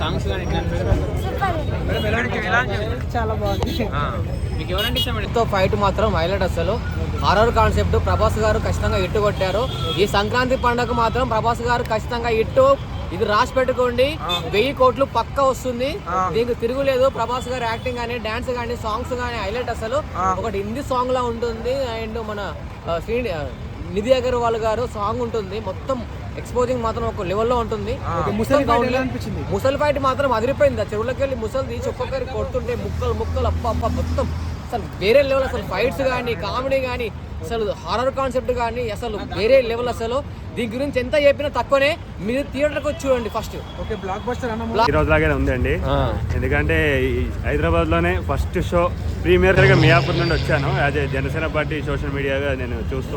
Songs కానీ చాలా బాగుంది. మీకు ఎవరంటే ఇష్టం? ఫైట్ మాత్రం హైలైట్. అసలు హారర్ కాన్సెప్ట్ ప్రభాస్ గారు ఖచ్చితంగా హిట్ కొట్టారు. ఈ సంక్రాంతి పండుగ మాత్రం ప్రభాస్ గారు ఖచ్చితంగా హిట్. ఇది రాసి పెట్టుకోండి, 1000 కోట్లు పక్కా వస్తుంది. దీనికి తిరుగులేదు. ప్రభాస్ గారు యాక్టింగ్ కానీ, డాన్స్ కానీ, సాంగ్స్ కానీ హైలైట్. అసలు ఒకటి హిందీ సాంగ్ లా ఉంటుంది అండ్ మన నిధి అగర్వాల్ గారు సాంగ్ ఉంటుంది. మొత్తం ఎక్స్పోజింగ్ మాత్రం ఒక లెవెల్లో ఉంటుంది. ముసలి ఫైట్ మాత్రం అదిరిపోయింది. చెరువులోకి వెళ్ళి ముసలి తీసి ఒక్కొక్కరి కొడుతుంటే ముక్కలు అప్ప మొత్తం అసలు వేరే లెవెల్. అసలు ఫైట్స్ కానీ, కామెడీ కానీ, అసలు హారర్ కాన్సెప్ట్ కానీ అసలు వేరే లెవెల్. అసలు దీని గురించి ఎంత చెప్పినా తక్కువనే. మీరు థియేటర్కి వచ్చి చూడండి ఫస్ట్. ఓకే, బ్లాక్ బస్టర్ ఈ రోజు లాగానే ఉందండి. ఎందుకంటే హైదరాబాద్ లోనే ఫస్ట్ షో ప్రీమియర్ గా మియాపూర్ నుండి వచ్చాను. As a Janasena party social మీడియాగా నేను చూస్తూ